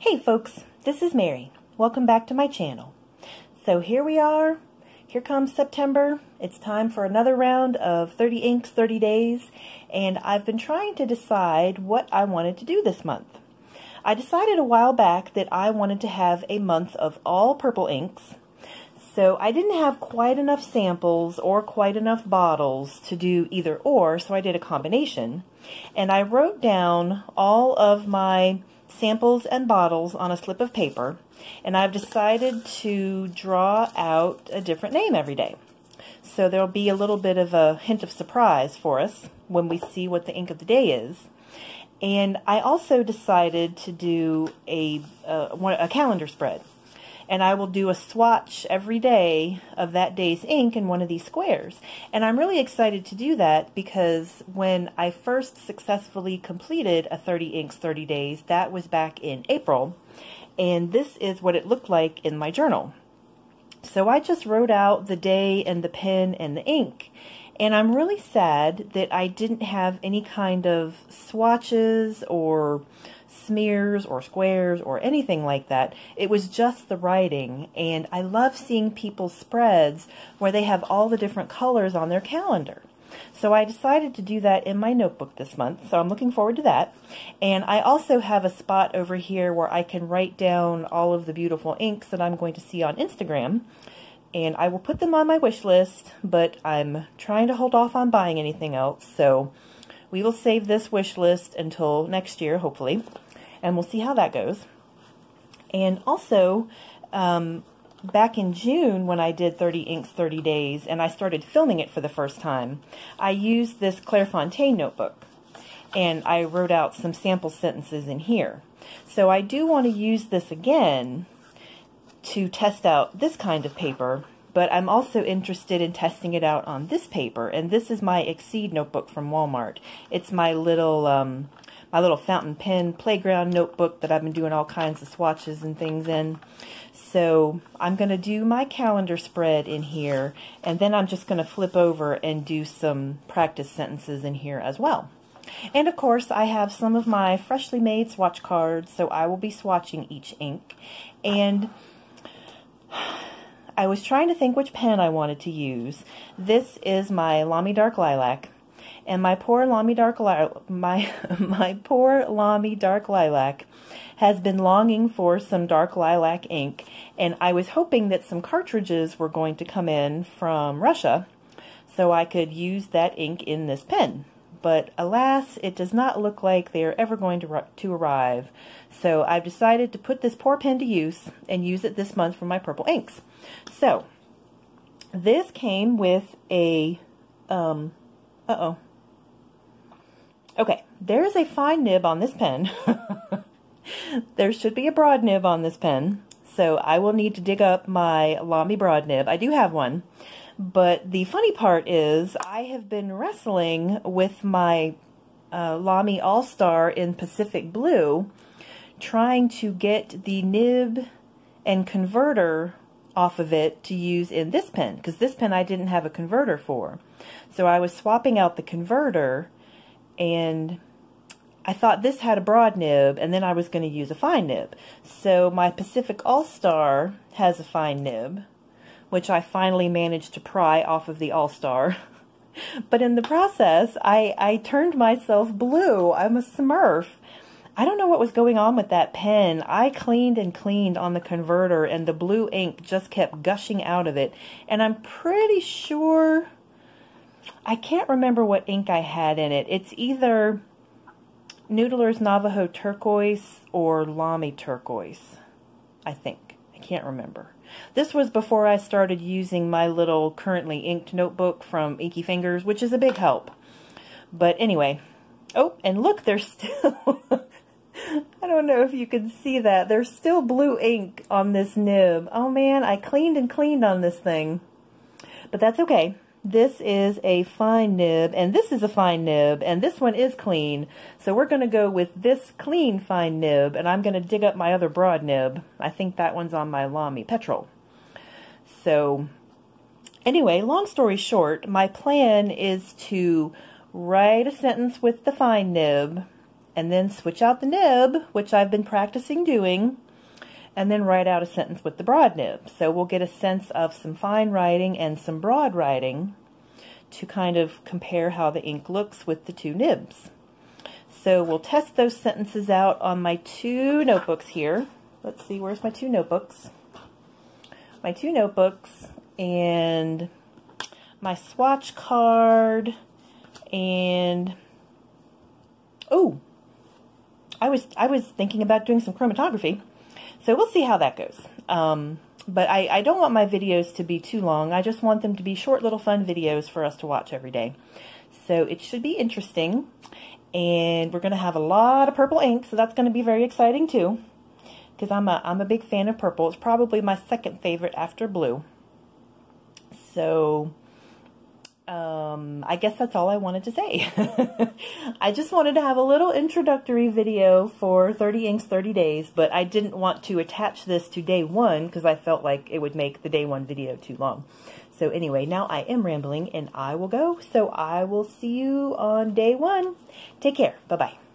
Hey folks, this is Mary. Welcome back to my channel. So here we are. Here comes September. It's time for another round of 30 inks, 30 days, and I've been trying to decide what I wanted to do this month. I decided a while back that I wanted to have a month of all purple inks, so I didn't have quite enough samples or quite enough bottles to do either or, so I did a combination, and I wrote down all of my samples and bottles on a slip of paper, and I've decided to draw out a different name every day. So there'll be a little bit of a hint of surprise for us when we see what the ink of the day is. And I also decided to do a calendar spread. And I will do a swatch every day of that day's ink in one of these squares. And I'm really excited to do that because when I first successfully completed a 30 inks 30 days, that was back in April. And this is what it looked like in my journal. So I just wrote out the day and the pen and the ink. And I'm really sad that I didn't have any kind of swatches or smears or squares or anything like that. It was just the writing, and I love seeing people's spreads where they have all the different colors on their calendar. So I decided to do that in my notebook this month, so I'm looking forward to that. And I also have a spot over here where I can write down all of the beautiful inks that I'm going to see on Instagram, and I will put them on my wish list, but I'm trying to hold off on buying anything else, so we will save this wish list until next year, hopefully, and we'll see how that goes. And also, back in June when I did 30 inks 30 days and I started filming it for the first time, I used this Clairefontaine notebook, and I wrote out some sample sentences in here. So I do want to use this again to test out this kind of paper, but I'm also interested in testing it out on this paper, and this is my Exceed notebook from Walmart. It's my little fountain pen playground notebook that I've been doing all kinds of swatches and things in. So I'm going to do my calendar spread in here, and then I'm just going to flip over and do some practice sentences in here as well. And of course I have some of my freshly made swatch cards, so I will be swatching each ink. And I was trying to think which pen I wanted to use. This is my Lamy Dark Lilac, and my poor Lamy Dark Lilac has been longing for some dark lilac ink, and I was hoping that some cartridges were going to come in from Russia so I could use that ink in this pen. But alas, it does not look like they are ever going to arrive. So I've decided to put this poor pen to use and use it this month for my purple inks. So this came with a, okay, there is a fine nib on this pen. There should be a broad nib on this pen. So I will need to dig up my Lamy broad nib. I do have one. But the funny part is I have been wrestling with my Lamy All-Star in Pacific Blue, trying to get the nib and converter off of it to use in this pen, because this pen I didn't have a converter for. So I was swapping out the converter, and I thought this had a broad nib, and then I was going to use a fine nib. So my Pacific All-Star has a fine nib, which I finally managed to pry off of the All-Star. But in the process, I turned myself blue. I'm a smurf. I don't know what was going on with that pen. I cleaned and cleaned on the converter, and the blue ink just kept gushing out of it. And I'm pretty sure, I can't remember what ink I had in it. It's either Noodler's Navajo Turquoise or Lamy Turquoise, I think. I can't remember. This was before I started using my little currently inked notebook from Inky Fingers, which is a big help. But anyway, oh, and look, there's still, I don't know if you can see that, there's still blue ink on this nib. Oh man, I cleaned and cleaned on this thing. But that's okay. This is a fine nib, and this is a fine nib, and this one is clean. So we're going to go with this clean fine nib, and I'm going to dig up my other broad nib. I think that one's on my Lamy Petrol. So anyway, long story short, my plan is to write a sentence with the fine nib, and then switch out the nib, which I've been practicing doing, and then write out a sentence with the broad nib. So we'll get a sense of some fine writing and some broad writing to kind of compare how the ink looks with the two nibs. So we'll test those sentences out on my two notebooks here. Let's see, where's my two notebooks? My two notebooks and my swatch card, and oh, I was thinking about doing some chromatography. So we'll see how that goes. But I don't want my videos to be too long. I just want them to be short little fun videos for us to watch every day. So it should be interesting. And we're going to have a lot of purple ink, so that's going to be very exciting too. Because I'm a big fan of purple. It's probably my second favorite after blue. So I guess that's all I wanted to say. I just wanted to have a little introductory video for 30 Inks 30 Days, but I didn't want to attach this to day one because I felt like it would make the day one video too long. So anyway, now I am rambling and I will go. So I will see you on day one. Take care. Bye-bye.